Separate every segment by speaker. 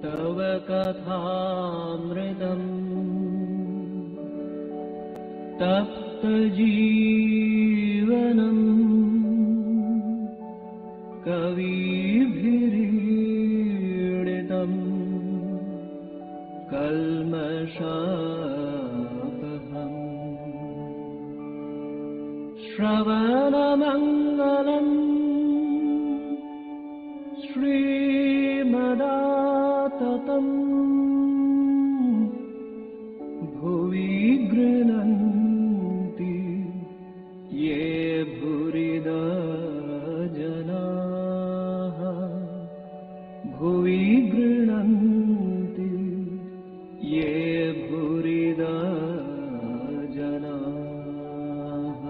Speaker 1: तव कथामृतम् तप्तजीवनम् कविभिरीडितम् कल्मषापहम् श्रवणमङ्गलम् श्रीमदाततम् भुवि गृह्णन्ति ये भूरिदा जनाः भुवि गृह्णन्ति ये भूरिदा जनाः।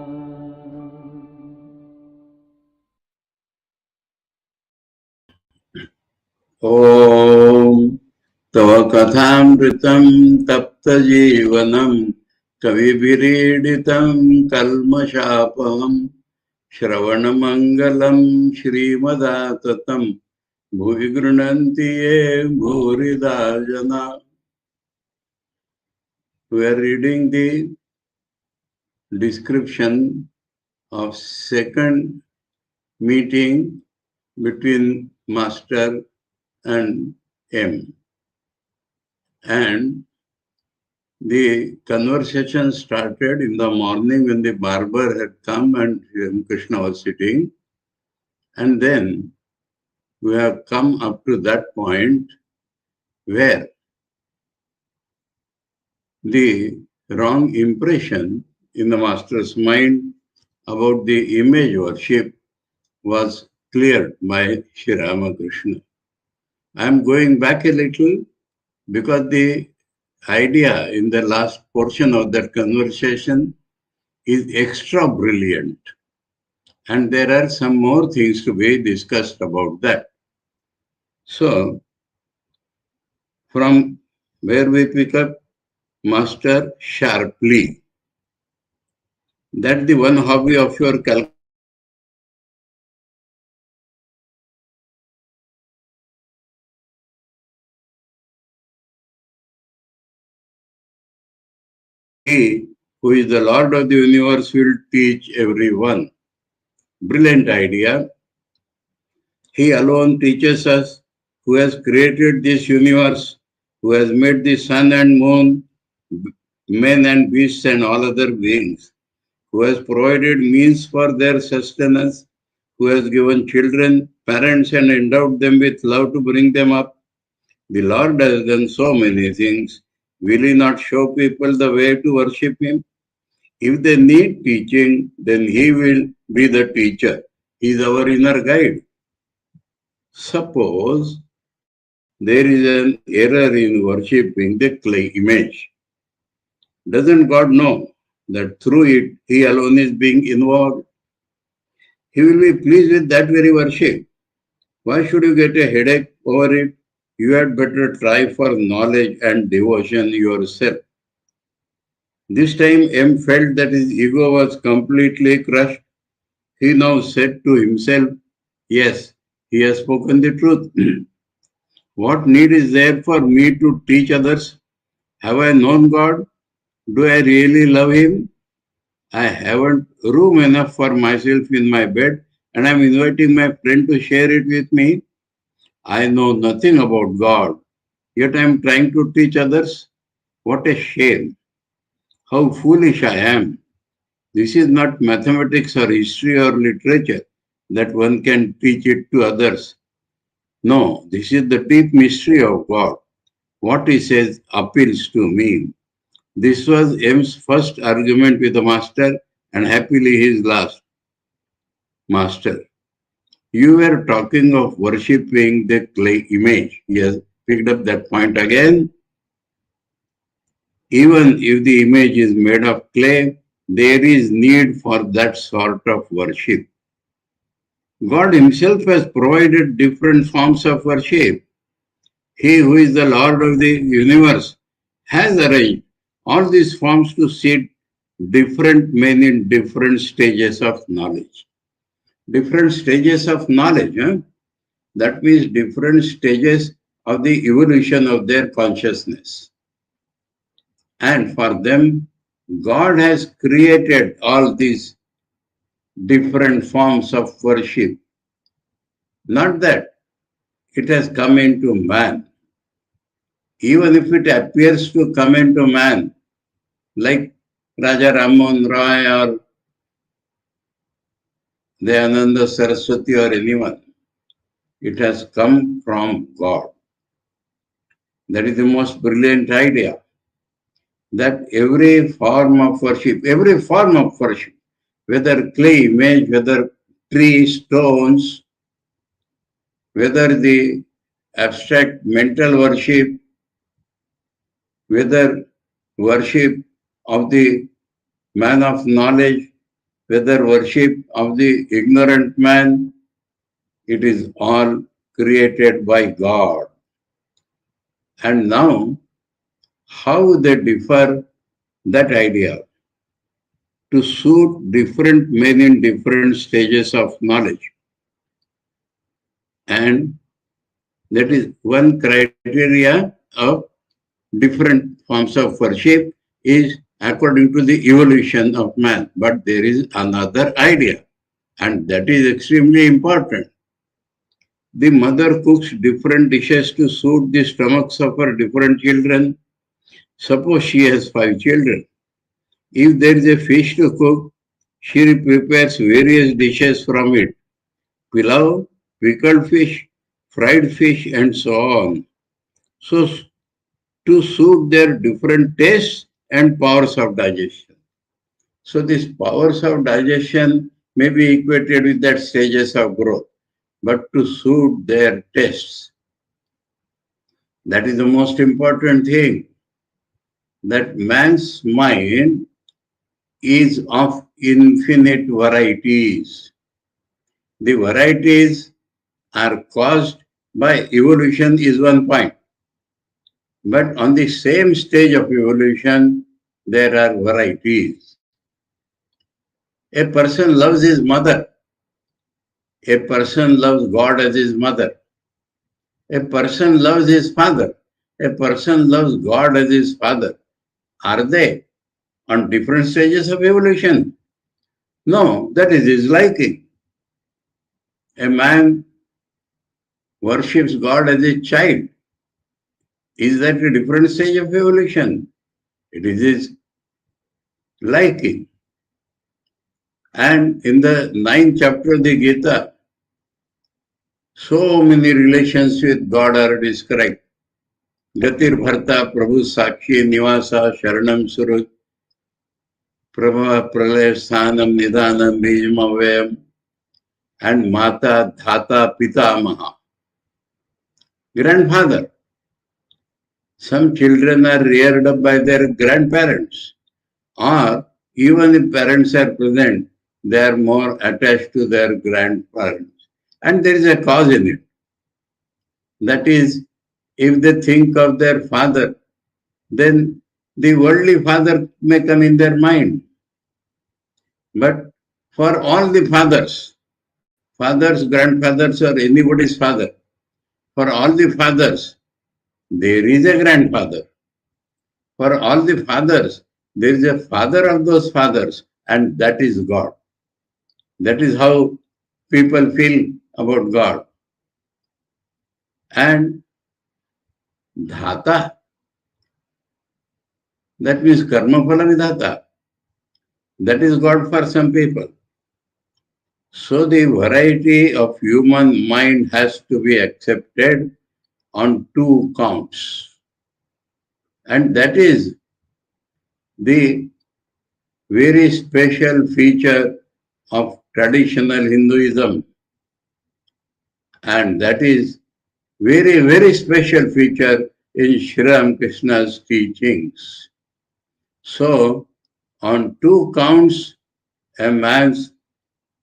Speaker 2: ॐ तव कथामृतं तप्तजीवनं कविभिरीडितं कल्मषापहं श्रवणमङ्गलं श्रीमदाततं भुवि गृह्णन्ति ये भूरिदा जना. We are reading the description of second meeting between Master and M. And the conversation started in the morning when the barber had come and Ramakrishna was sitting. And then we have come up to that point where the wrong impression in the Master's mind about the image worship was cleared by Sri Ramakrishna. I am going back a little because the idea in the last portion of that conversation is extra brilliant. And there are some more things to be discussed about that. So, from where we pick up, Master sharply. That's the one hobby of your calculation. He, who is the Lord of the universe, will teach everyone. Brilliant idea. He alone teaches us, who has created this universe, who has made the sun and moon, men and beasts and all other beings, who has provided means for their sustenance, who has given children, parents and endowed them with love to bring them up. The Lord has done so many things. Will He not show people the way to worship Him? If they need teaching, then He will be the teacher. He is our inner guide. Suppose there is an error in worshipping the clay image. Doesn't God know that through it, He alone is being involved? He will be pleased with that very worship. Why should you get a headache over it? You had better try for knowledge and devotion yourself. This time M felt that his ego was completely crushed. He now said to himself, yes, he has spoken the truth. What need is there for me to teach others? Have I known God? Do I really love Him? I haven't room enough for myself in my bed and I'm inviting my friend to share it with me. I know nothing about God, yet I am trying to teach others. What a shame. How foolish I am. This is not mathematics or history or literature that one can teach it to others. No, this is the deep mystery of God. What He says appeals to me. This was M's first argument with the Master and happily his last. Master, you were talking of worshipping the clay image. He has picked up that point again. Even if the image is made of clay, there is need for that sort of worship. God Himself has provided different forms of worship. He who is the Lord of the universe has arranged all these forms to seat different men in different stages of knowledge. Different stages of knowledge. That means different stages of the evolution of their consciousness. And for them, God has created all these different forms of worship. Not that it has come into man. Even if it appears to come into man, like Raja Rammohn Roy or Dayananda Saraswati or anyone, it has come from God. That is the most brilliant idea. That every form of worship, whether clay image, whether tree, stones, whether the abstract mental worship, whether worship of the man of knowledge, whether worship of the ignorant man, it is all created by God. And now, how they differ, that idea, to suit different men in different stages of knowledge. And that is one criteria of different forms of worship is according to the evolution of man. But there is another idea, and that is extremely important. The mother cooks different dishes to suit the stomachs of her different children. Suppose she has 5 children. If there is a fish to cook, she prepares various dishes from it. Pilau, pickled fish, fried fish, and so on. So, to suit their different tastes and powers of digestion. So, these powers of digestion may be equated with that stages of growth, but to suit their tastes. That is the most important thing. That man's mind is of infinite varieties. The varieties are caused by evolution is one point. But on the same stage of evolution, there are varieties. A person loves his mother. A person loves God as his mother. A person loves his father. A person loves God as his father. Are they on different stages of evolution? No, that is his liking. A man worships God as a child. Is that a different stage of evolution? It is his liking. And in the 9th chapter of the Gita, so many relations with God are described. Gatir Bharta, Prabhu Sakshi, Nivasa, Sharanam Surut, Prabha Pralaya Sthanam, Nidhanam, Bijmavayam, and Mata, Dhata, Pitamaha. Grandfather. Some children are reared up by their grandparents, or even if parents are present, they are more attached to their grandparents. And there is a cause in it. That is, if they think of their father, then the worldly father may come in their mind. But for all the fathers, grandfathers, or anybody's father, for all the fathers, there is a grandfather. For all the fathers, there is a father of those fathers, and that is God. That is how people feel about God. And Dhata, that means Karma Phala Vidhata. That is God for some people. So the variety of human mind has to be accepted on 2 counts. And that is the very special feature of traditional Hinduism. And that is very, very special feature in Sri Ramakrishna's teachings. So, on 2 counts, a man's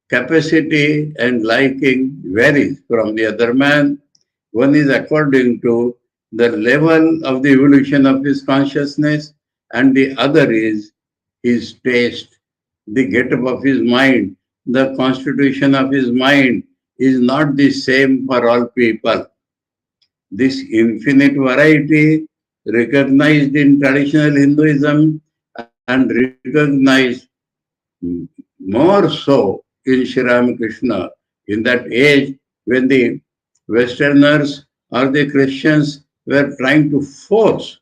Speaker 2: capacity and liking varies from the other man. One is according to the level of the evolution of his consciousness, and the other is his taste, the get-up of his mind, the constitution of his mind is not the same for all people. this infinite variety recognized in traditional Hinduism and recognized more so in Sri Ramakrishna in that age when the Westerners or the Christians were trying to force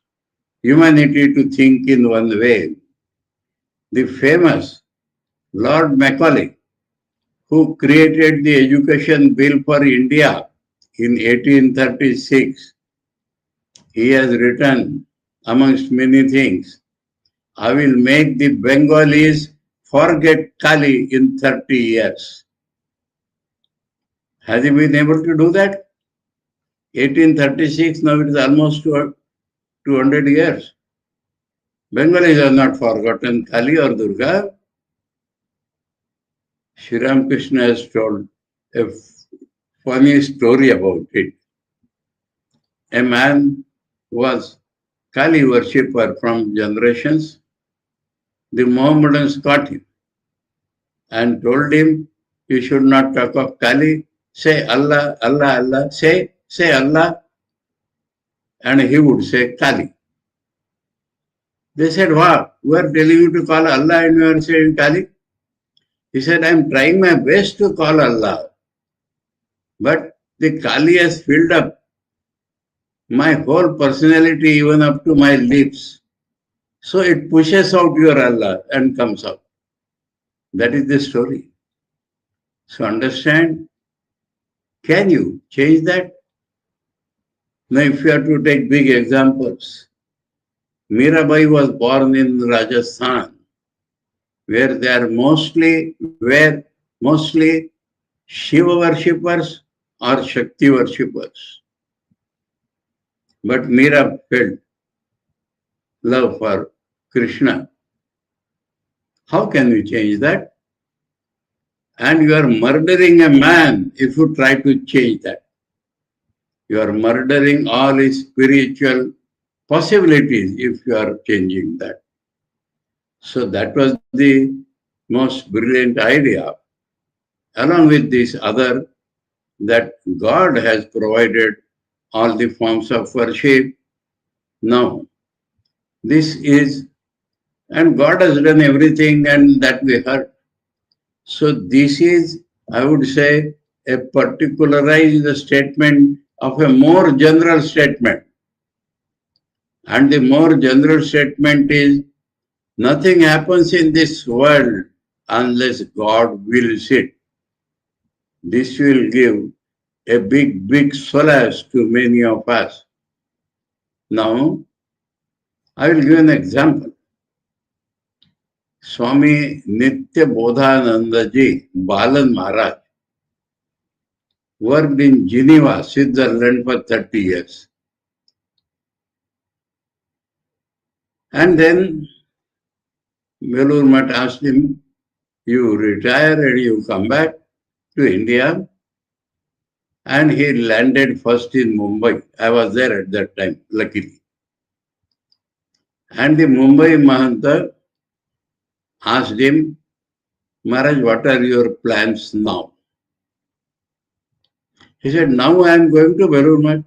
Speaker 2: humanity to think in one way. The famous Lord Macaulay, who created the Education Bill for India in 1836, he has written, amongst many things, I will make the Bengalis forget Kali in 30 years. Has he been able to do that? 1836, now it is almost 200 years. Bengalis have not forgotten Kali or Durga. Sri Ramakrishna has told a funny story about it. A man was Kali worshipper from generations. The Mohammedans caught him and told him, you should not talk of Kali, say Allah, Allah, Allah, say Allah, and he would say Kali. They said, what? We are telling you to call Allah and you are saying Kali? He said, I am trying my best to call Allah, but the Kali has filled up my whole personality, even up to my lips. So it pushes out your Allah and comes out. That is the story. So understand, can you change that? Now if you have to take big examples, Mirabai was born in Rajasthan, where they are mostly Shiva worshippers or Shakti worshippers. But Mira felt love for Krishna. How can we change that? And you are murdering a man if you try to change that. You are murdering all his spiritual possibilities if you are changing that. So that was the most brilliant idea. Along with this other, that God has provided all the forms of worship. Now, this is, and God has done everything, and that we heard. So this is, I would say, a particularized statement of a more general statement. And the more general statement is, nothing happens in this world unless God wills it. This will give a big solace to many of us. Now, I will give an example. Swami Nitya Bodhananda Ji, Balan Maharaj, worked in Geneva, Switzerland for 30 years. And then Belur Math asked him, you retire and you come back to India. And he landed first in Mumbai. I was there at that time, luckily. And the Mumbai Mahanta asked him, Maharaj, what are your plans now? He said, now I am going to Belur Math.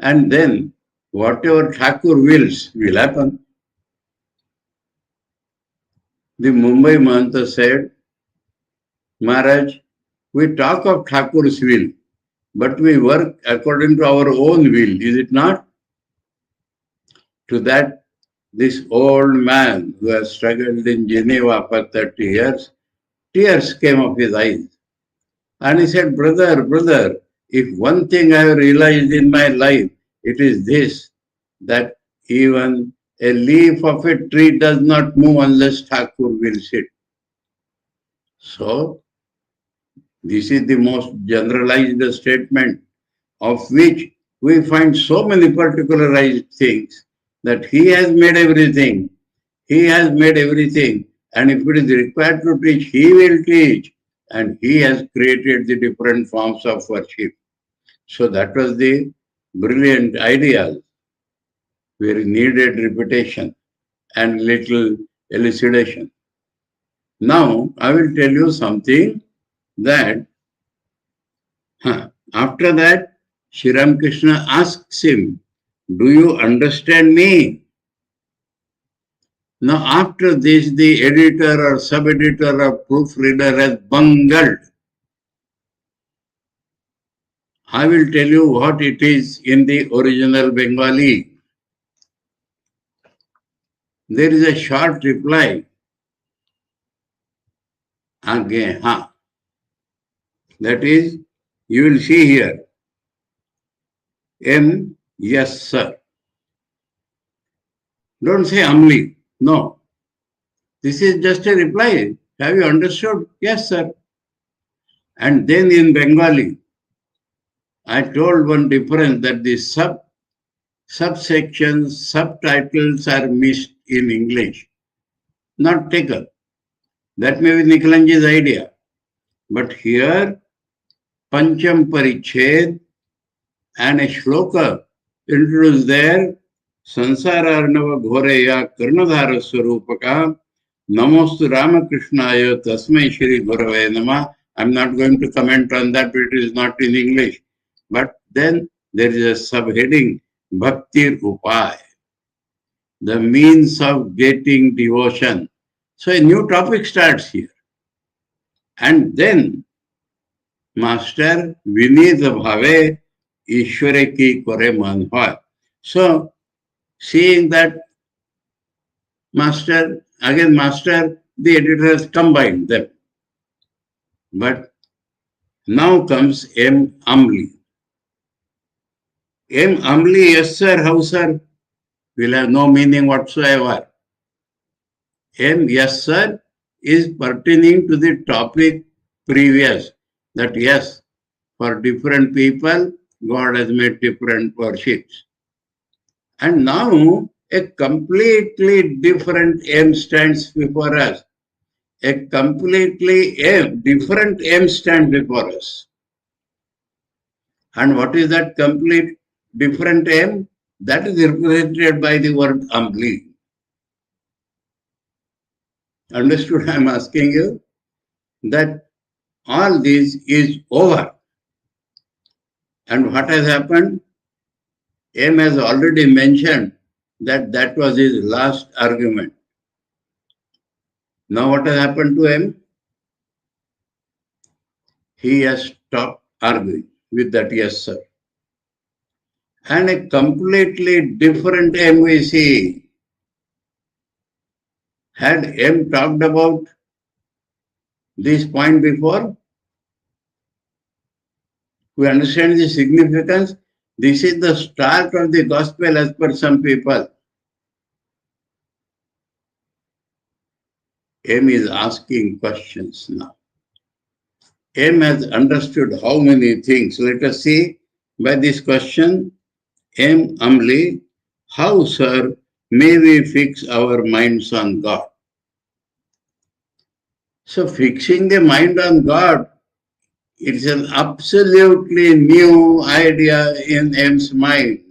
Speaker 2: And then whatever Thakur wills will happen. The Mumbai Mahanta said, Maharaj, we talk of Thakur's will, but we work according to our own will, is it not? To that, this old man who has struggled in Geneva for 30 years, tears came off his eyes. And he said, brother, if one thing I have realized in my life, it is this, that even a leaf of a tree does not move unless Thakur wills it. So, this is the most generalized statement, of which we find so many particularized things, that he has made everything. He has made everything. And if it is required to teach, he will teach. And he has created the different forms of worship. So that was the brilliant idea. Very needed repetition and little elucidation. Now, I will tell you something that after that, Sri Ramakrishna asks him, do you understand me? Now after this, the editor or sub-editor or proofreader has bungled. I will tell you what it is in the original Bengali. There is a short reply. Again, ha. That is, you will see here. M, yes, sir. Don't say Amli. No. This is just a reply. Have you understood? Yes, sir. And then in Bengali, I told one difference that the subsections, subtitles are missed in English, not taken. That may be Nikalanji's idea. But here, Pancham Pariched and a shloka introduced there, Sansara Arnava Ghoreya Karnadhara Swarupaka Namostu Ramakrishnaaya Tasmai Shri Gurave Nama. I'm not going to comment on that, it is not in English. But then there is a subheading, Bhaktir Upay, the means of getting devotion. So a new topic starts here. And then, Master Vinita Bhave Ishware ki kore man hoy. So, seeing that Master, the editor has combined them. But now comes M. Amli. M. Amli, yes sir, how sir? Will have no meaning whatsoever. M. Yes sir is pertaining to the topic previous. That yes, for different people, God has made different worships. And now a completely different M stands before us. A completely different M stands before us. And what is that complete different M? That is represented by the word Amli. Understood? I am asking you that all this is over. And what has happened? M has already mentioned that that was his last argument. Now what has happened to M? He has stopped arguing with that yes sir. And a completely different M we see. Had M talked about this point before? We understand the significance. This is the start of the gospel as per some people. M is asking questions now. M has understood how many things. Let us see by this question. M. Amli, how, sir, may we fix our minds on God? So fixing the mind on God, it's an absolutely new idea in M's mind.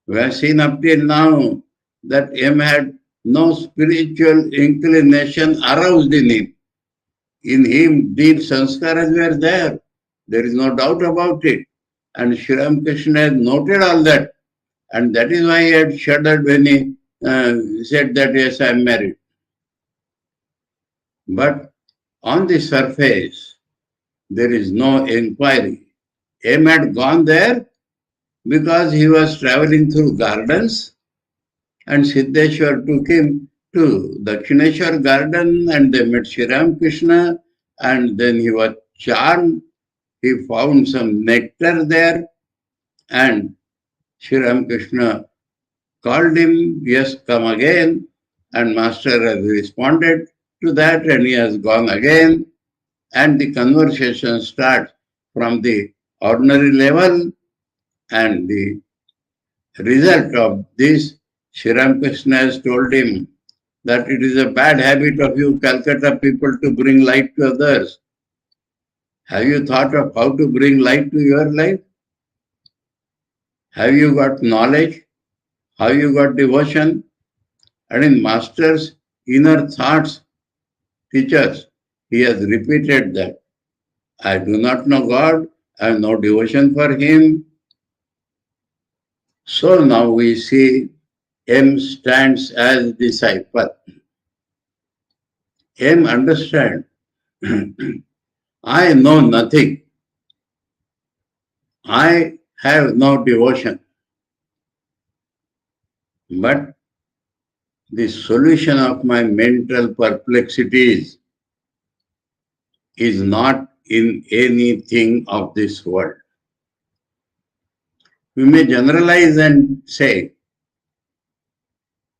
Speaker 2: We have seen up till now that M had no spiritual inclination aroused in him. In him, deep sanskaras were there. There is no doubt about it. And Sri Ramakrishna has noted all that. And that is why he had shuddered when he said that, yes, I am married. But on the surface, there is no inquiry. M had gone there because he was traveling through gardens and Siddheshwar took him to Dakshineshwar garden and they met Sri Ramakrishna and then he was charmed. He found some nectar there and Sri Ramakrishna called him, yes, come again. And Master has responded to that and he has gone again. And the conversation starts from the ordinary level and the result of this, Sri Ramakrishna has told him that it is a bad habit of you Calcutta people to bring light to others. Have you thought of how to bring light to your life? Have you got knowledge? Have you got devotion? And in Master's inner thoughts, teachers, he has repeated that. I do not know God, I have no devotion for him. So now we see M stands as disciple. M understand. I know nothing. I have no devotion. But the solution of my mental perplexities is not in anything of this world. We may generalize and say,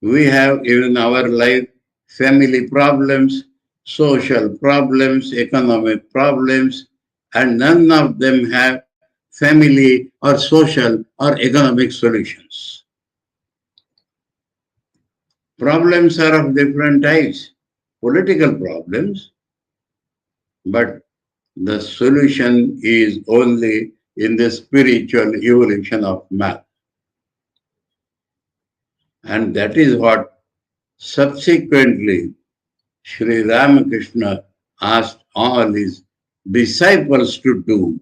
Speaker 2: we have in our life family problems, social problems, economic problems, and none of them have family or social or economic solutions. Problems are of different types, political problems, but the solution is only in the spiritual evolution of man. And that is what subsequently Sri Ramakrishna asked all his disciples to do.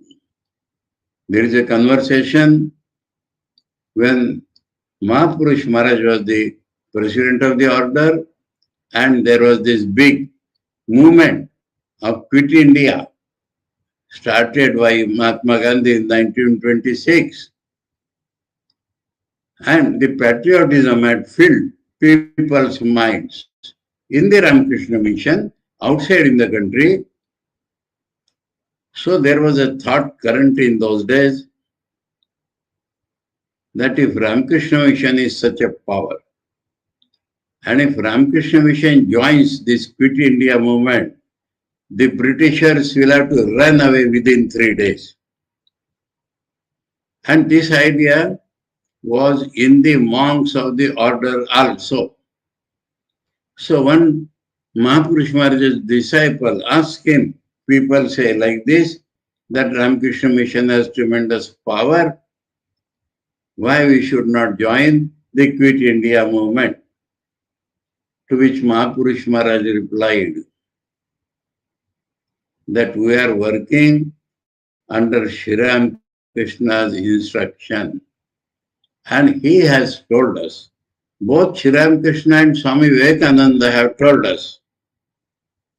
Speaker 2: There is a conversation when Mahapurush Maharaj was the president of the order, and there was this big movement of Quit India started by Mahatma Gandhi in 1926. And the patriotism had filled people's minds in the Ramakrishna mission, outside in the country. So there was a thought current in those days that if Ramakrishna mission is such a power, and if Ramakrishna mission joins this Quit India movement, the Britishers will have to run away within 3 days. And this idea was in the monks of the order also. So one Mahapurush Maharaj's disciple asked him, people say like this, that Ramakrishna mission has tremendous power, why we should not join the Quit India movement? To which Mahapurush Maharaj replied that we are working under Sri Ramakrishna's instruction. And he has told us, both Sri Ramakrishna and Swami Vivekananda have told us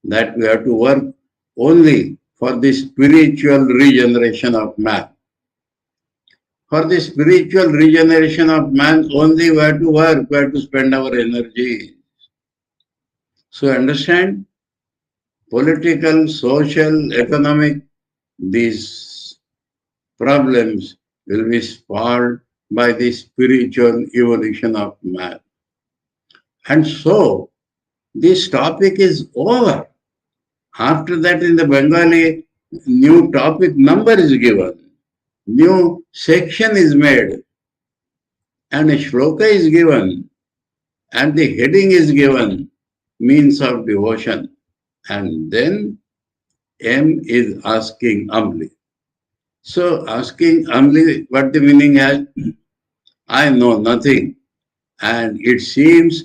Speaker 2: that we have to work only for the spiritual regeneration of man. For the spiritual regeneration of man, only we have to work, we have to spend our energy. So understand, political, social, economic, these problems will be solved by the spiritual evolution of man. And so, this topic is over. After that, in the Bengali, new topic number is given, new section is made, and a shloka is given, and the heading is given, means of devotion. And then M is asking humbly. So asking humbly, what the meaning has? I know nothing. And it seems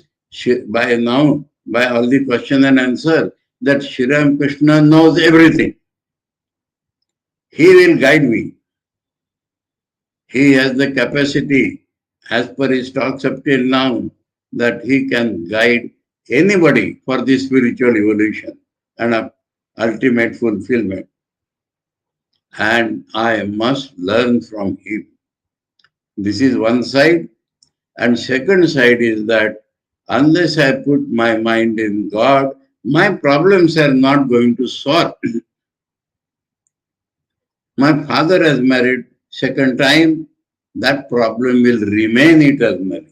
Speaker 2: by now, by all the question and answer, that Sri Ramakrishna knows everything. He will guide me. He has the capacity, as per his talks up till now, that he can guide anybody for the spiritual evolution and ultimate fulfillment. And I must learn from him. This is one side. And second side is that unless I put my mind in God, my problems are not going to solve. My father has married second time, that problem will remain eternally.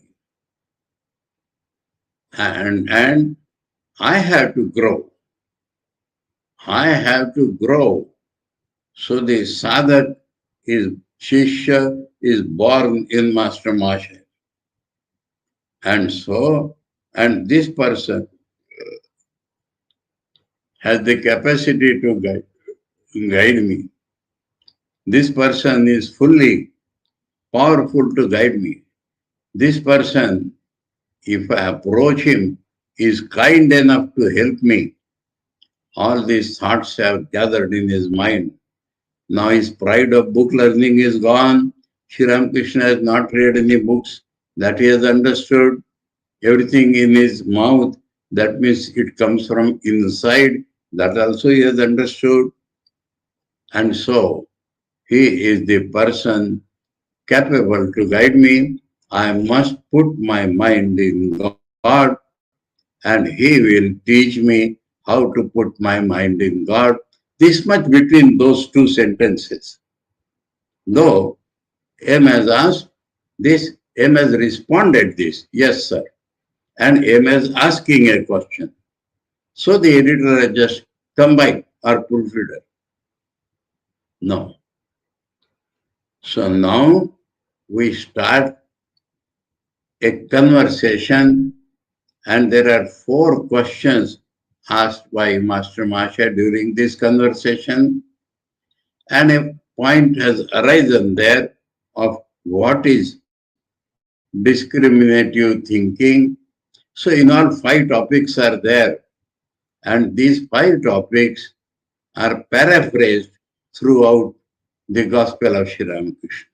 Speaker 2: And I have to grow. I have to grow. So the sadhak is Shishya is born in Master Masha. And so, and this person has the capacity to guide me. This person is fully powerful to guide me. This person, if I approach him, is kind enough to help me. All these thoughts have gathered in his mind. Now his pride of book learning is gone. Sri Ramakrishna has not read any books that he has understood. Everything in his mouth, that means it comes from inside, that also he has understood. And so, he is the person capable to guide me. I must put my mind in God, and he will teach me how to put my mind in God. This much between those two sentences. Though M has asked this, M has responded this, yes sir. And M is asking a question. So the editor has just combined or proofreader. No. So now we start a conversation, and there are 4 questions asked by Master Masha during this conversation, and a point has arisen there of what is discriminative thinking. So in all 5 topics are there, and these 5 topics are paraphrased throughout the Gospel of Sri Ramakrishna.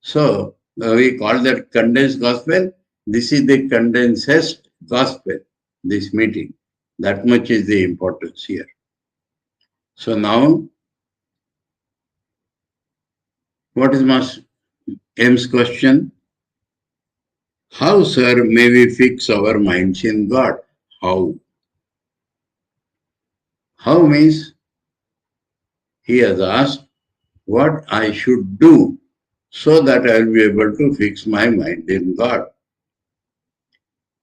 Speaker 2: So we call that condensed Gospel. This is the condensed Gospel, this meeting. That much is the importance here. So now, what is Master M's question? How, sir, may we fix our minds in God? How? How means he has asked what I should do so that I will be able to fix my mind in God.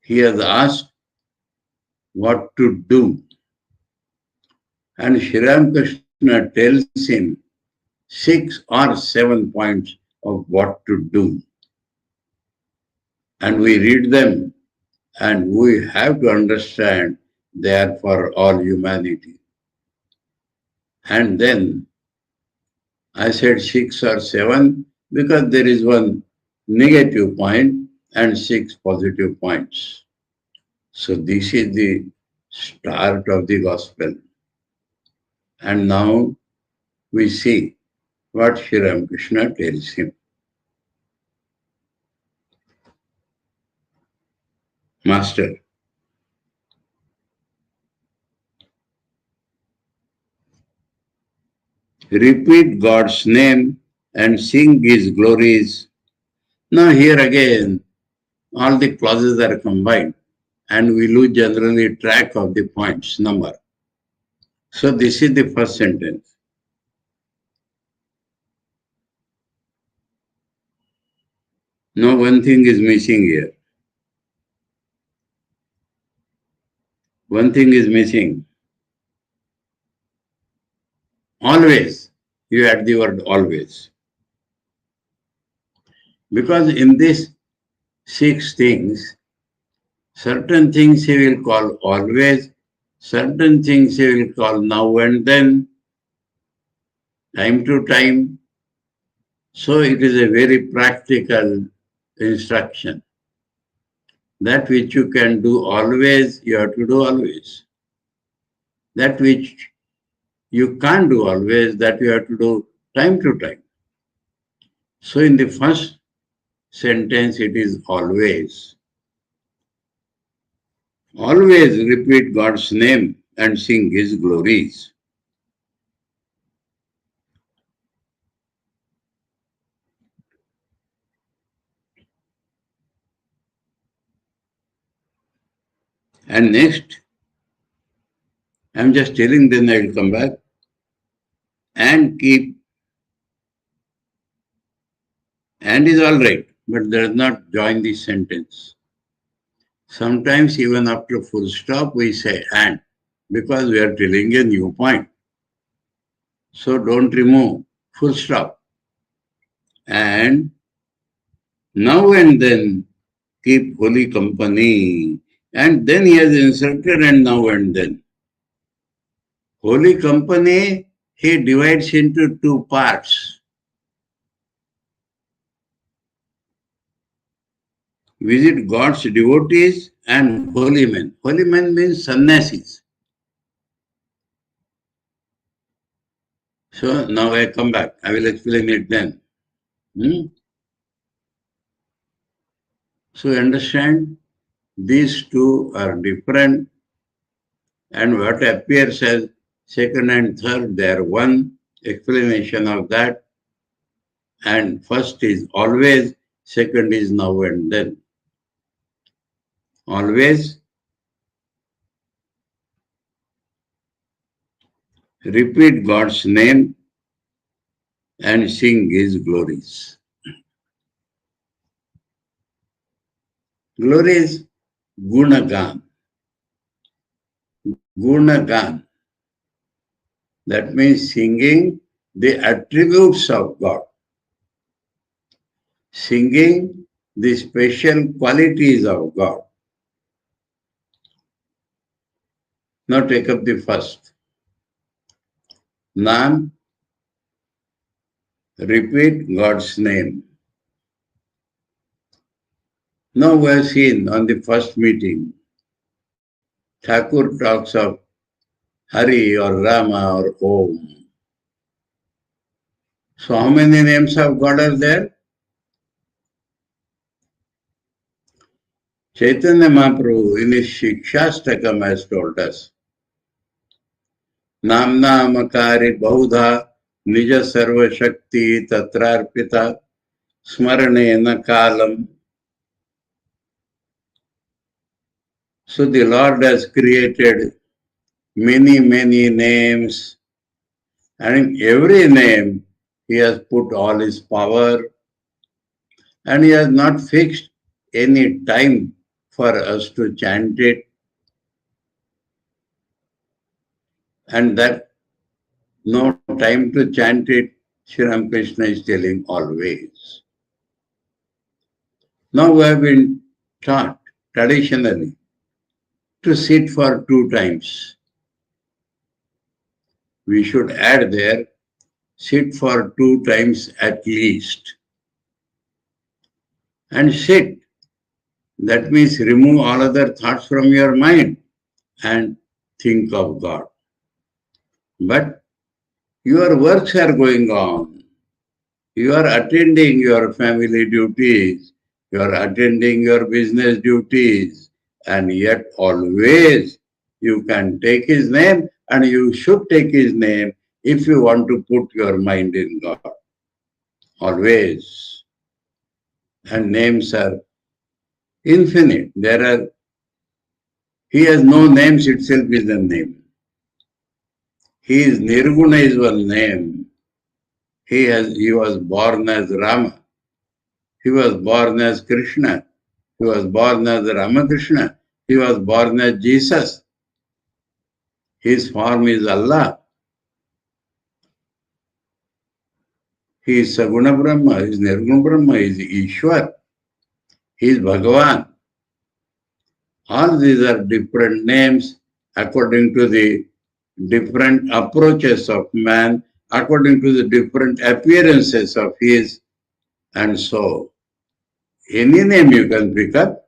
Speaker 2: He has asked what to do. And Sri Ramakrishna tells him 6 or 7 points of what to do. And we read them, and we have to understand they are for all humanity. And then I said 6 or 7 because there is one negative point and 6 positive points. So this is the start of the gospel. And now we see what Sri Ramakrishna tells him. Master, repeat God's name and sing His glories. Now here again, all the clauses are combined and we lose generally track of the points number. So this is the first sentence. Now one thing is missing here. One thing is missing. Always. You add the word always. Because in these 6 things, certain things he will call always, certain things he will call now and then, time to time. So it is a very practical instruction. That which you can do always, you have to do always. That which you can't do always, that you have to do time to time. So in the first sentence, it is always. Always repeat God's name and sing His glories. And next, I'm just telling, then I will come back. And keep. And is all right, but does not join the sentence. Sometimes even after full stop, we say and, because we are telling a new point. So don't remove full stop. And now and then keep holy company. And then he has inserted and now and then. Holy company, he divides into 2 parts. Visit God's devotees and holy men. Holy men means sannyasis. So now I come back. I will explain it then. So understand, these two are different, and what appears as second and third, they are one explanation of that. And first is always, second is now and then. Always repeat God's name and sing His glories. Glories, Gunagan. Gunagan. That means singing the attributes of God. Singing the special qualities of God. Now take up the first. Nam, repeat God's name. Now we have seen on the first meeting, Thakur talks of Hari or Rama or Om. So how many names of God are there? Chaitanya Mahaprabhu in his Shikshastakam has told us, Namna Makari Bahudha Nija Sarva Shakti Tatrarpita Smaranena Kalam. So the Lord has created many names, and in every name He has put all His power, and He has not fixed any time for us to chant it. And that no time to chant it, Sri Ramakrishna is telling always. Now we have been taught traditionally to sit for 2 times. We should add there, sit for 2 times at least. And sit, that means remove all other thoughts from your mind and think of God. But your works are going on. You are attending your family duties. You are attending your business duties. And yet always you can take His name, and you should take His name if you want to put your mind in God. Always. And names are infinite. He has no names, itself is a name. He is Nirguna is one name. He was born as Rama. He was born as Krishna. He was born as Ramakrishna. He was born as Jesus. His form is Allah. He is Saguna Brahma. He is Nirguna Brahma. He is Ishwar. He is Bhagavan. All these are different names according to the different approaches of man, according to the different appearances of his. And so, any name you can pick up,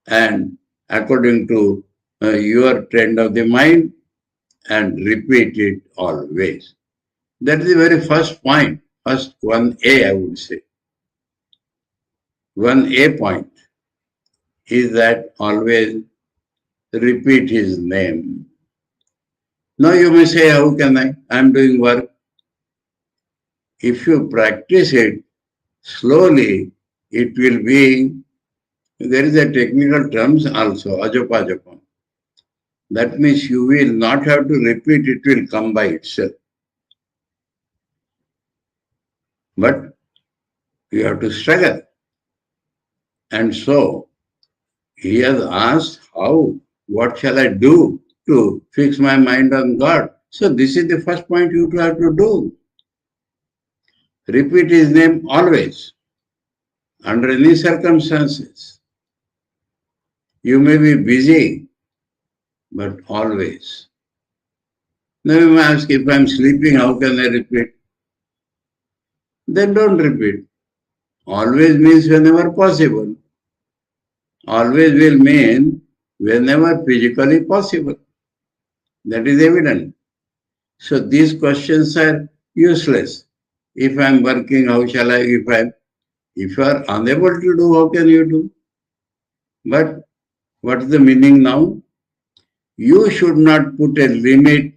Speaker 2: and according to your trend of the mind, and repeat it always. That is the very first point, first 1A I would say. 1A point is that always repeat His name. Now you may say, how can I? I am doing work. If you practice it slowly, it will be, there is a technical terms also, ajapajapam. That means you will not have to repeat, it will come by itself. But you have to struggle. And so, he has asked, how? What shall I do to fix my mind on God? So this is the first point you have to do. Repeat His name always, under any circumstances. You may be busy, but always. Now you may ask, if I am sleeping, how can I repeat? Then don't repeat. Always means whenever possible. Always will mean whenever physically possible. That is evident. So these questions are useless. If I am working, how shall I? If you are unable to do, how can you do? But what is the meaning now? You should not put a limit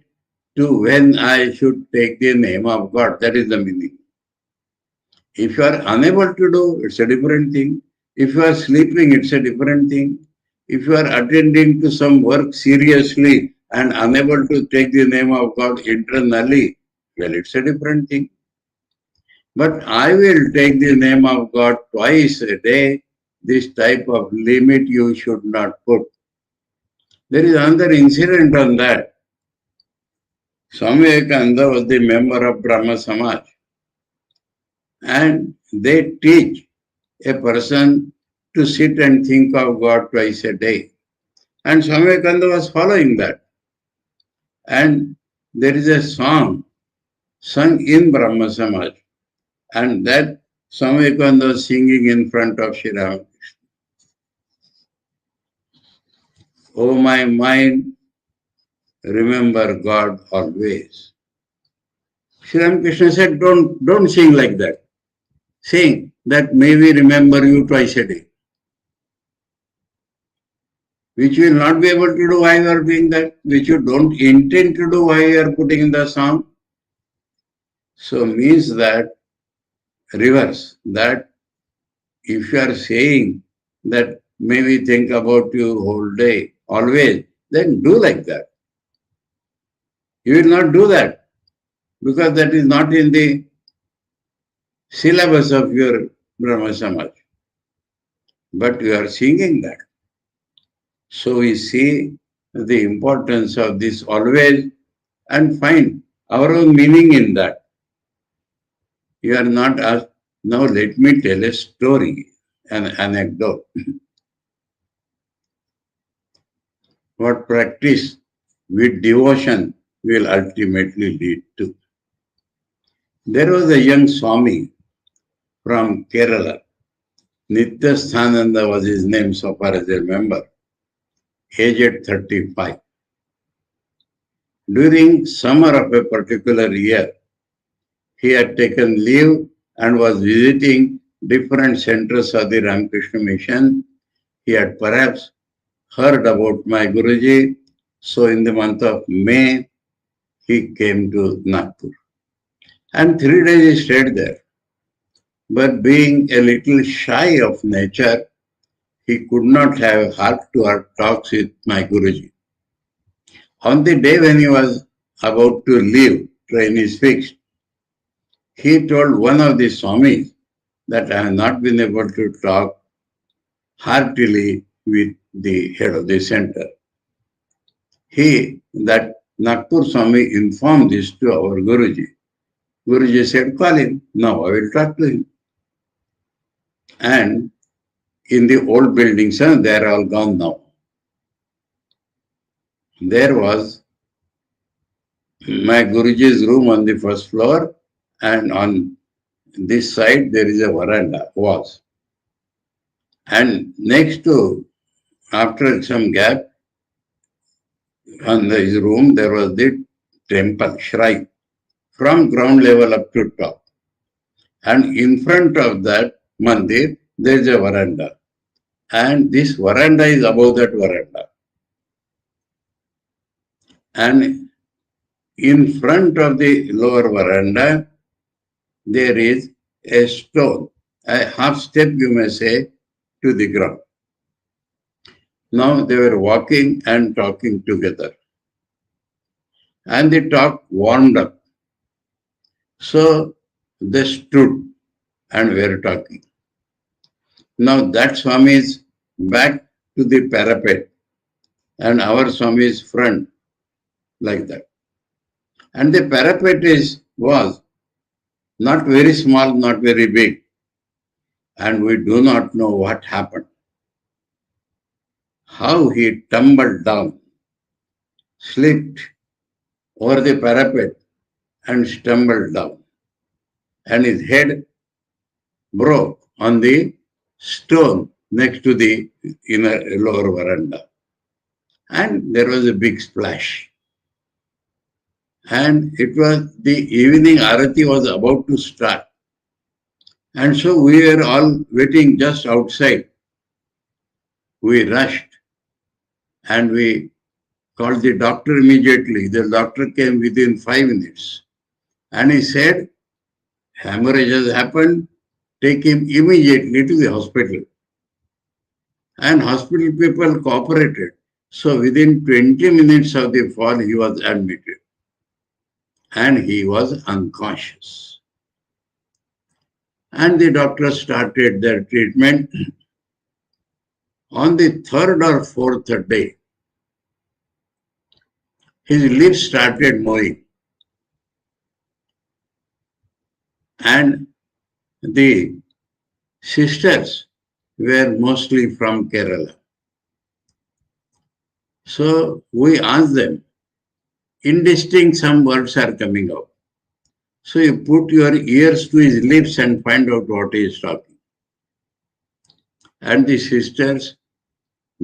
Speaker 2: to when I should take the name of God. That is the meaning. If you are unable to do, it's a different thing. If you are sleeping, it's a different thing. If you are attending to some work seriously and unable to take the name of God internally, well, it's a different thing. But I will take the name of God twice a day. This type of limit you should not put. There is another incident on that. Swami Vivekananda was the member of Brahma Samaj, and they teach a person to sit and think of God twice a day. And Swami Vivekananda was following that. And there is a song sung in Brahma Samaj, and that Swami Vivekananda was singing in front of Sri Ramakrishna. Oh my mind, remember God always. Sri Ramakrishna said, don't sing like that. Sing that may we remember you twice a day. Which you will not be able to do while you are doing that, which you don't intend to do while you are putting in the song. So means that reverse, that if you are saying that may we think about you whole day, always, then do like that. You will not do that because that is not in the syllabus of your Brahma Samaj. But you are singing that. So we see the importance of this always and find our own meaning in that. You are not asked, now let me tell a story, an anecdote. What practice with devotion will ultimately lead to. There was a young Swami from Kerala. Nityasthananda was his name so far as I remember, aged 35. During summer of a particular year, he had taken leave and was visiting different centers of the Ramakrishna Mission. He had perhaps heard about my Guruji, so in the month of May, he came to Nagpur. And 3 days he stayed there. But being a little shy of nature, he could not have heart-to-heart talks with my Guruji. On the day when he was about to leave, train is fixed, he told one of the Swamis that I have not been able to talk heartily with the head of the center. That Nagpur Swami informed this to our Guruji. Guruji said, call him. Now I will talk to him. And in the old buildings, they are all gone now. There was my Guruji's room on the first floor, and on this side there is a veranda, was. And next to, after some gap, on his room there was the temple, shrine, from ground level up to top. And in front of that mandir, there is a veranda. And this veranda is above that veranda. And in front of the lower veranda, there is a stone, a half step you may say, to the ground. Now they were walking and talking together. And the talk warmed up. So they stood and were talking. Now that Swami is back to the parapet and our Swami is front, like that. And the parapet was not very small, not very big. And we do not know what happened. How he tumbled down, slipped over the parapet and stumbled down. And his head broke on the stone next to the lower veranda. And there was a big splash. And it was the evening Arati was about to start. And so we were all waiting just outside. We rushed and we called the doctor immediately. The doctor came within 5 minutes. And he said, hemorrhage has happened, take him immediately to the hospital. And hospital people cooperated. So within 20 minutes of the fall, he was admitted. And he was unconscious. And the doctor started their treatment. On the third or fourth day, his lips started moving. And the sisters were mostly from Kerala. So we asked them, indistinct some words are coming out. So you put your ears to his lips and find out what he is talking. And the sisters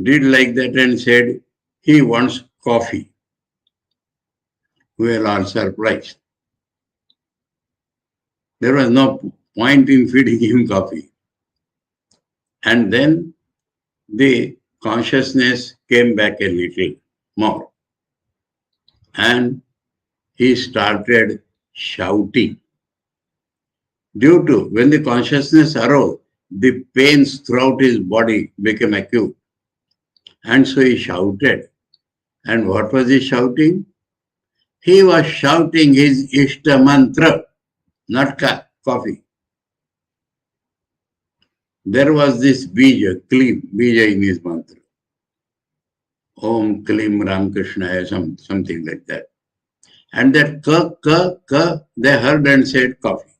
Speaker 2: did like that and said, he wants coffee. We were all surprised. There was no point in feeding him coffee. And then the consciousness came back a little more. And he started shouting. Due to, when the consciousness arose, the pains throughout his body became acute. And so he shouted. And what was he shouting? He was shouting his Ishta mantra, not coffee. There was this bija, klim, bija in his mantra. Om Klim Ramakrishna, something like that. And that ka, they heard and said coffee.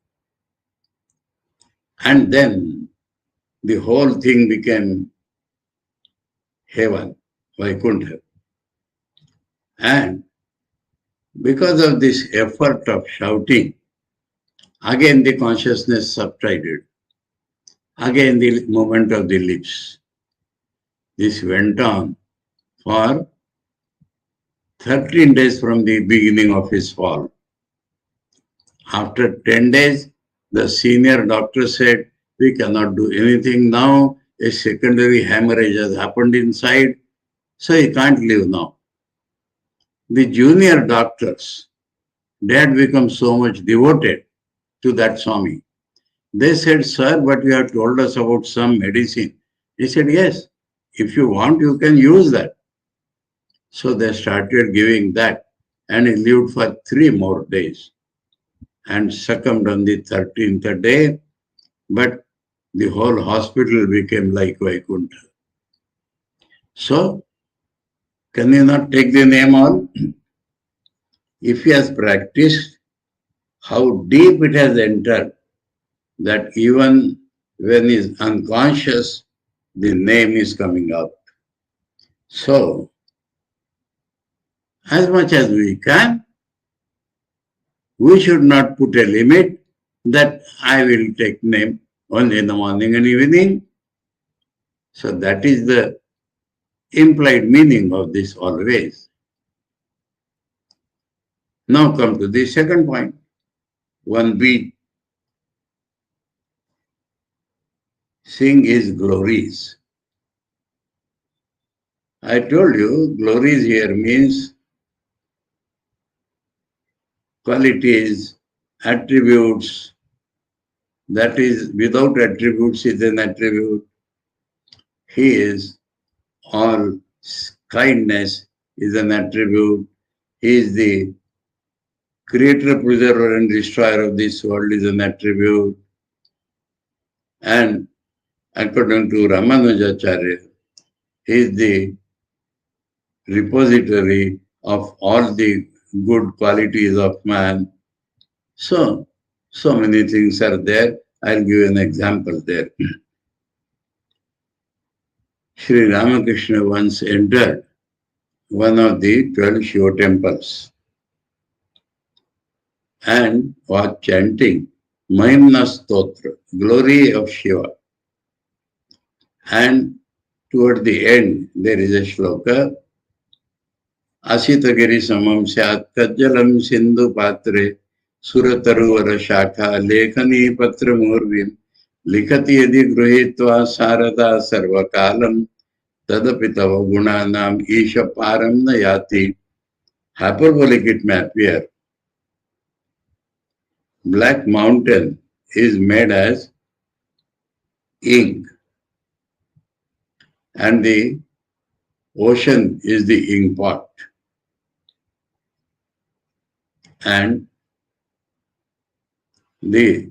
Speaker 2: And then the whole thing became heaven, Vaikuntha. And because of this effort of shouting, again the consciousness subsided. Again the movement of the lips. This went on for 13 days from the beginning of his fall. After 10 days, the senior doctor said, we cannot do anything now. A secondary hemorrhage has happened inside, so he can't live now. The junior doctors, they had become so much devoted to that Swami. They said, sir, but you have told us about some medicine. He said, yes, if you want, you can use that. So they started giving that, and he lived for 3 more days and succumbed on the 13th day. But the whole hospital became like Vaikuntha. So, can you not take the name all? If he has practiced, how deep it has entered, that even when he is unconscious, the name is coming out. So, as much as we can, we should not put a limit that I will take name only in the morning and evening. So that is the implied meaning of this always. Now come to the second point. 1b. Sing his glories. I told you, glories here means qualities, attributes. That is, without attributes is an attribute. He is all kindness is an attribute. He is the creator, preserver, and destroyer of this world is an attribute. And according to Ramanujacharya, he is the repository of all the good qualities of man. So many things are there. I'll give an example there. Sri Ramakrishna once entered one of the 12 Shiva temples and was chanting Mahimna Stotra, glory of Shiva. And toward the end, there is a shloka, Asitagiri samam syat kajjalam sindhu patre surataruvara shakha lekhani patra murvim likhati yadi gruhitva sarada sarvakalam tadapitava gunanam isha param nayati. Hyperbolic it may appear. Black mountain is made as ink and the ocean is the ink pot. And the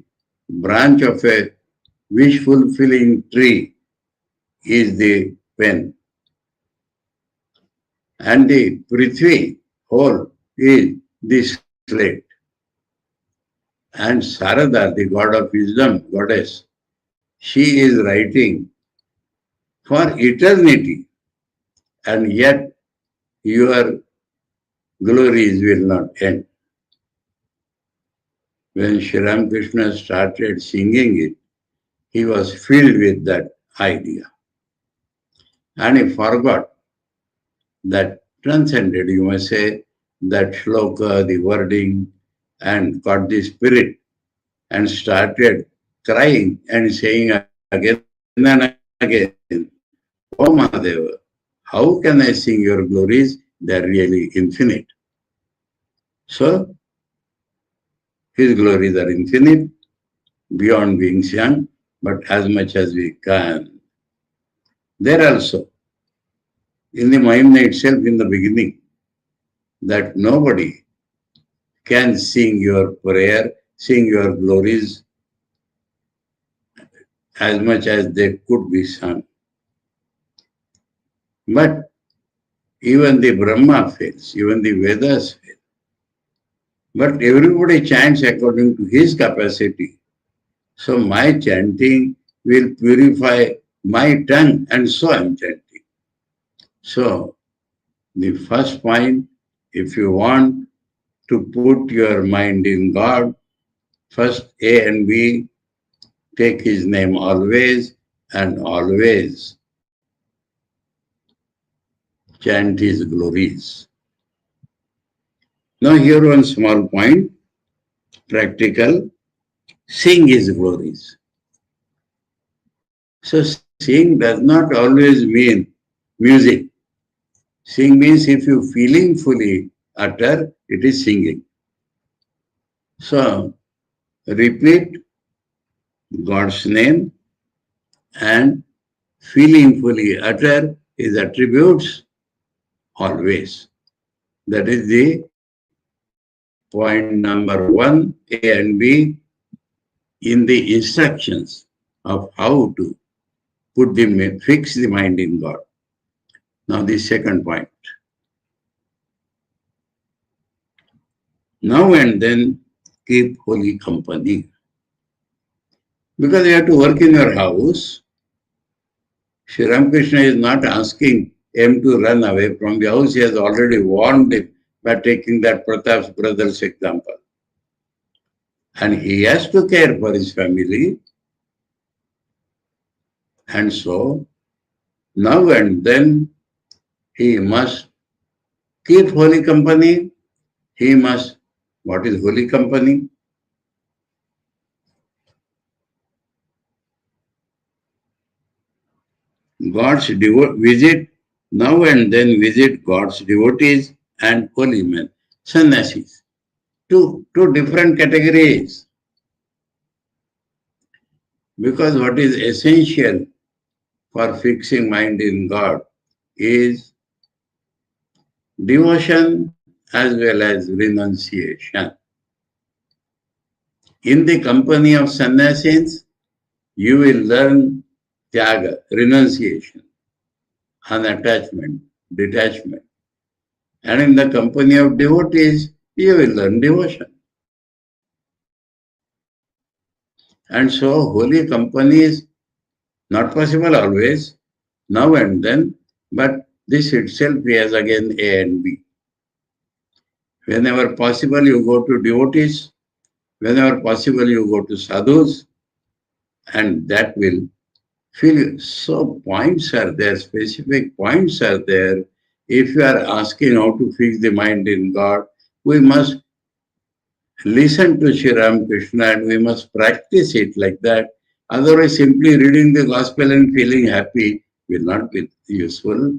Speaker 2: branch of a wish-fulfilling tree is the pen. And the Prithvi whole is the slate. And Sarada, the god of wisdom, goddess, she is writing for eternity. And yet your glories will not end. When Sri Ramakrishna started singing it, he was filled with that idea. And he forgot that transcended, you must say, that shloka, the wording, and got the spirit and started crying and saying again and again, "Oh Mahadeva, how can I sing your glories? They are really infinite." So, his glories are infinite, beyond being sung, but as much as we can. There also, in the Mahimna itself, in the beginning, that nobody can sing your prayer, sing your glories as much as they could be sung. But even the Brahma fails, even the Vedas fail. But everybody chants according to his capacity. So my chanting will purify my tongue, and so I am chanting. So the first point, if you want to put your mind in God, first A and B, take his name always and always chant his glories. Now here one small point, practical, sing his glories. So sing does not always mean music. Sing means if you feelingfully utter, it is singing. So repeat God's name and feelingfully utter his attributes always. That is the point number 1, A and B, in the instructions of how to fix the mind in God. Now the second point. Now and then keep holy company. Because you have to work in your house, Sri Ramakrishna is not asking him to run away from the house. He has already warned him by taking that Pratap's brother's example. And he has to care for his family. And so, now and then, he must keep holy company. He must, what is holy company? Visit, now and then visit God's devotees and holy men, sannyasis. Two different categories. Because what is essential for fixing mind in God is devotion as well as renunciation. In the company of sannyasis, you will learn tyaga, renunciation, unattachment, detachment. And in the company of devotees, you will learn devotion. And so holy company is not possible always, now and then, but this itself has again A and B. Whenever possible, you go to devotees. Whenever possible, you go to sadhus. And that will fill you. So points are there, specific points are there if you are asking how to fix the mind in God, we must listen to Sri Ramakrishna and we must practice it like that. Otherwise, simply reading the gospel and feeling happy will not be useful,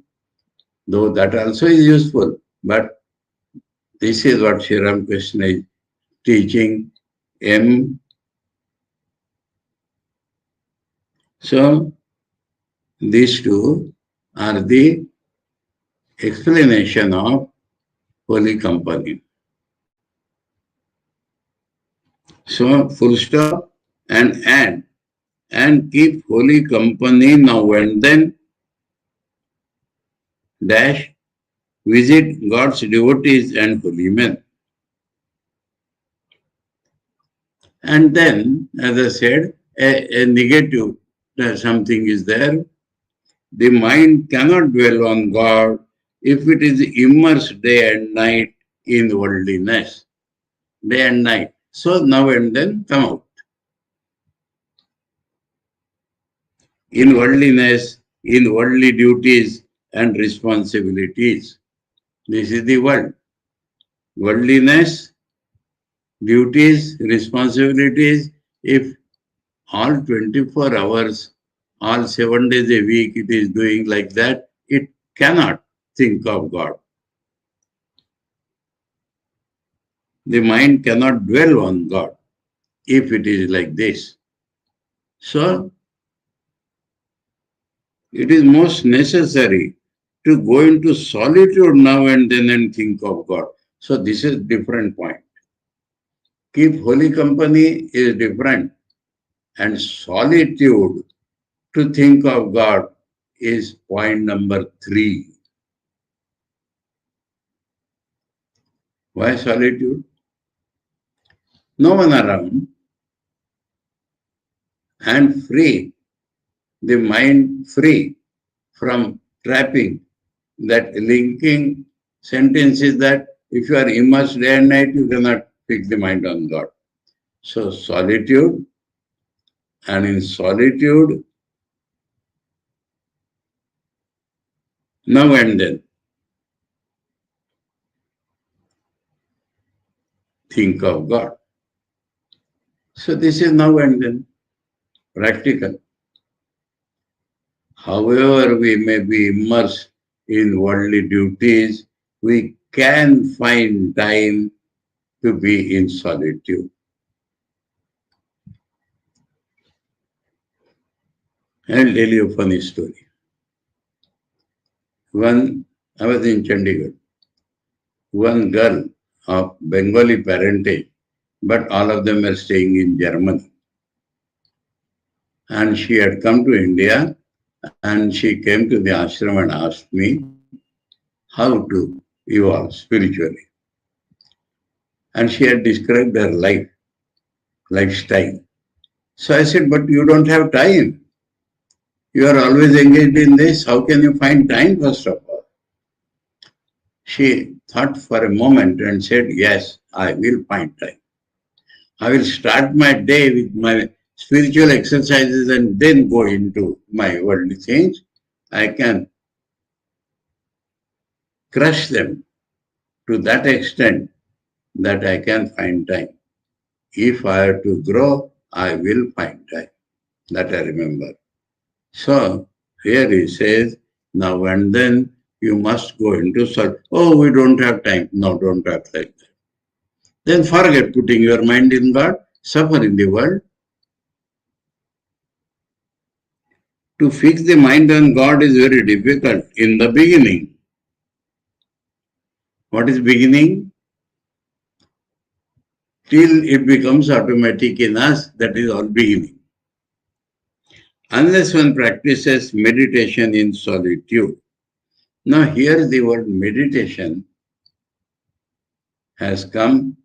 Speaker 2: though that also is useful. But this is what Sri Ramakrishna is teaching. So, these two are the explanation of holy company. So, full stop and add. And keep holy company now and then, dash, visit God's devotees and holy men. And then, as I said, a negative something is there. The mind cannot dwell on God if it is immersed day and night in worldliness. Day and night. So now and then come out. In worldliness, in worldly duties and responsibilities. This is the world. Worldliness, duties, responsibilities, if all 24 hours, all 7 days a week it is doing like that, it cannot think of God. The mind cannot dwell on God if it is like this. So, it is most necessary to go into solitude now and then and think of God. So, this is different point. Keep holy company is different. And solitude to think of God is point number 3. Why solitude? No one around and free, the mind free from trapping. That linking sentence is that if you are immersed day and night, you cannot fix the mind on God. So solitude, and in solitude, now and then, think of God. So this is now and then, practical. However, we may be immersed in worldly duties, we can find time to be in solitude. I'll tell you a funny story. I was in Chandigarh. One girl of Bengali parentage, but all of them were staying in Germany. And she had come to India and she came to the ashram and asked me how to evolve spiritually. And she had described her lifestyle. So I said, but you don't have time. You are always engaged in this. How can you find time, first of all? She thought for a moment and said, yes, I will find time. I will start my day with my spiritual exercises and then go into my worldly things. I can crush them to that extent that I can find time. If I have to grow, I will find time. That I remember. So, here he says, now and then you must go into solitude. Oh, we don't have time. No, don't act like that. Then forget putting your mind in God, suffer in the world. To fix the mind on God is very difficult in the beginning. What is beginning? Till it becomes automatic in us, that is all beginning. Unless one practices meditation in solitude. Now here the word meditation has come,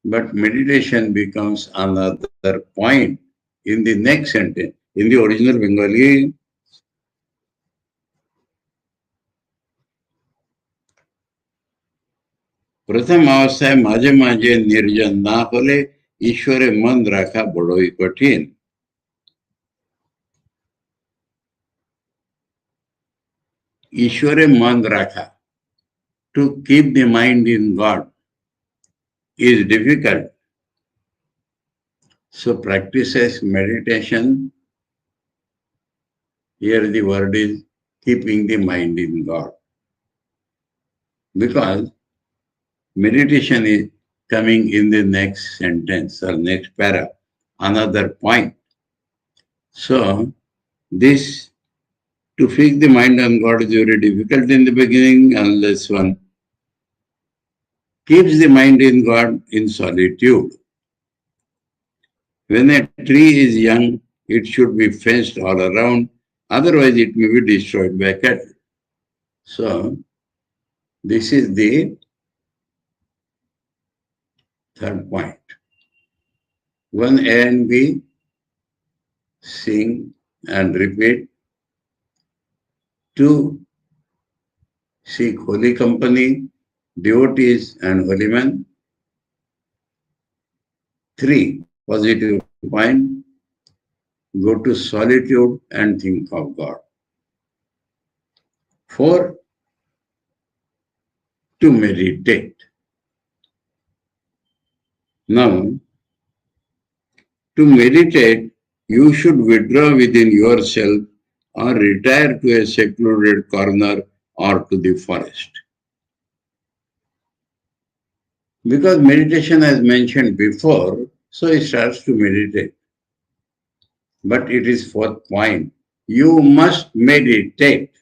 Speaker 2: but meditation becomes another point in the next sentence. In the original Bengali, प्रथम अवस्थाय माझे माझे निर्जन ना होले ईश्वरे मन राखा बड़ोई कठिन. ईश्वरे मन राखा. to keep the mind in God is difficult. So practices meditation. Here the word is keeping the mind in God. Because meditation is coming in the next sentence or next para, another point. So this, to fix the mind on God is very difficult in the beginning unless one keeps the mind in God in solitude. When a tree is young, it should be fenced all around, otherwise it may be destroyed by cattle. So this is the third point. 1A and B, sing and repeat. 2, seek holy company, devotees and holy men. 3, positive point, go to solitude and think of God. 4, to meditate. Now, to meditate, you should withdraw within yourself or retire to a secluded corner or to the forest. Because meditation, as mentioned before, so he starts to meditate. But it is fourth point. You must meditate.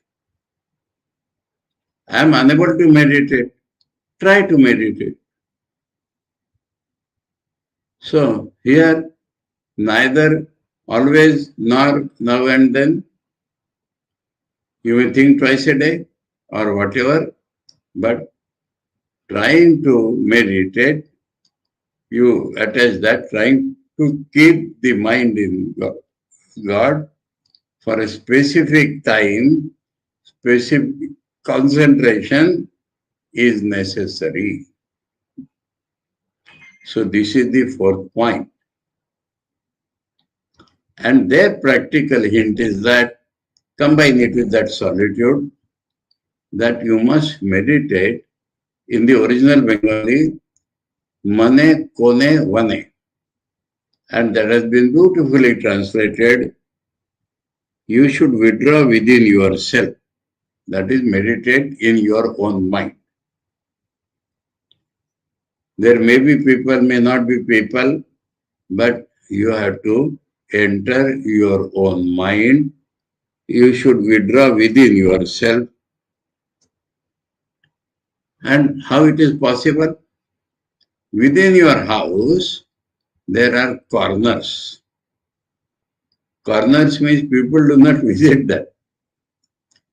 Speaker 2: I am unable to meditate. Try to meditate. So here, neither always nor now and then. You may think twice a day or whatever, but trying to meditate, you attach that, trying to keep the mind in God for a specific time, specific concentration is necessary. So this is the fourth point. And their practical hint is that combine it with that solitude, that you must meditate. In the original Bengali, mane kone vane. And that has been beautifully translated. You should withdraw within yourself. That is, meditate in your own mind. There may be people, may not be people, but you have to enter your own mind. You should withdraw within yourself. And how it is possible? Within your house, there are corners. Corners means people do not visit that.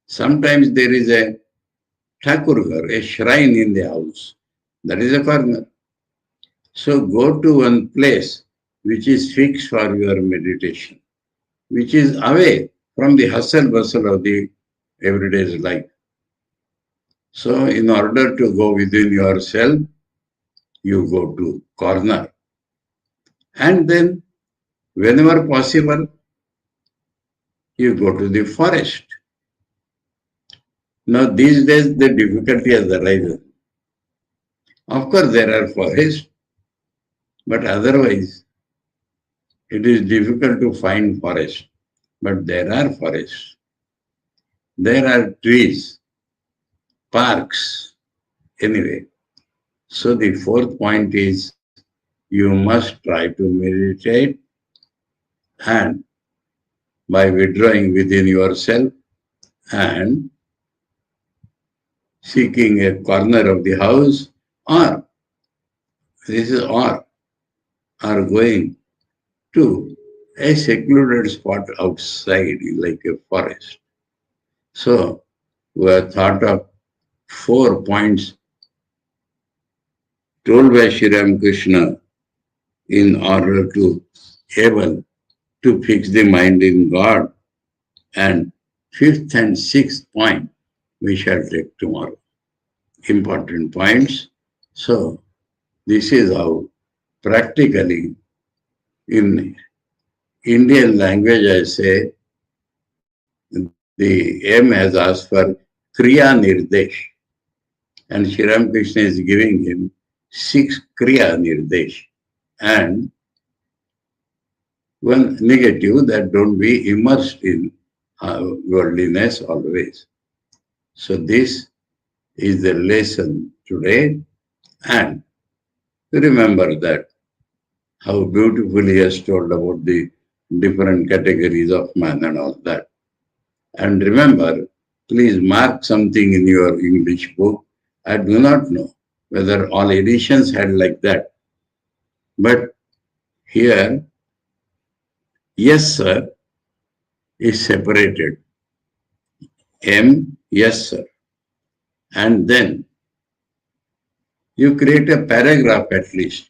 Speaker 2: Sometimes there is a Thakurghar, a shrine in the house. That is a corner. So go to one place which is fixed for your meditation, which is away from the hustle bustle of the everyday's life. So in order to go within yourself, you go to corner. And then whenever possible, you go to the forest. Now these days the difficulty has arisen. Of course there are forests, but otherwise it is difficult to find forest. But there are forests. There are trees, parks, anyway. So the fourth point is you must try to meditate, and by withdrawing within yourself and seeking a corner of the house, or going to a secluded spot outside like a forest. So we have thought of 4 points told by Sri Ramakrishna in order to able to fix the mind in God. And 5th and 6th point we shall take tomorrow. Important points. So this is how practically in Indian language I say the M has asked for Kriya Nirdesh. And Sri Ramakrishna is giving him 6 Kriya Nirdesh and one negative, that don't be immersed in worldliness always. So this is the lesson today, and remember that how beautifully he has told about the different categories of man and all that. And remember, please mark something in your English book. I do not know whether all editions had like that, but here, yes sir is separated. M, yes sir. And then you create a paragraph at least,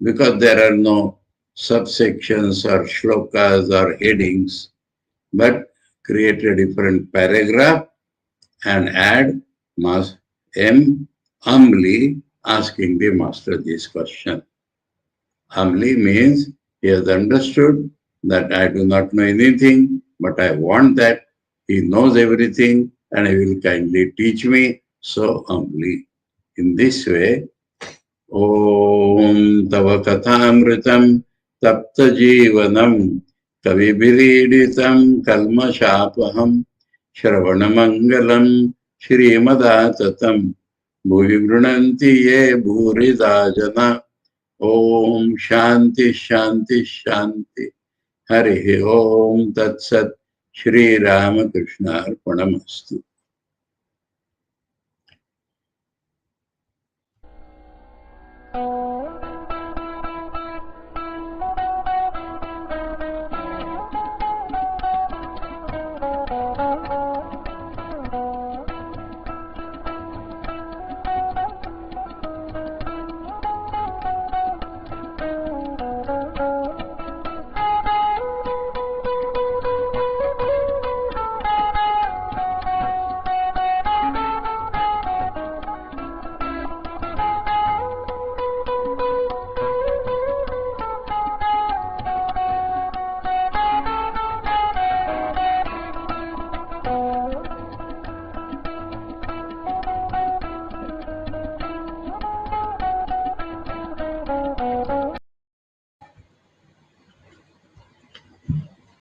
Speaker 2: because there are no subsections or shlokas or headings, but create a different paragraph and add M, humbly asking the master this question. Humbly means he has understood that I do not know anything, but I want that he knows everything and he will kindly teach me so humbly. In this way, Om Tava Kathāmritam Tapta Jivanam Kavibiriditam Kalmashapaham Shravanamangalam Shrimadatam Bhuvi Grunanti Ye Bhurida Jana. Om Shanti Shanti Shanti. Hari Om Tat Sat. Sri Ramakrishna Arpanamastu.
Speaker 3: Oh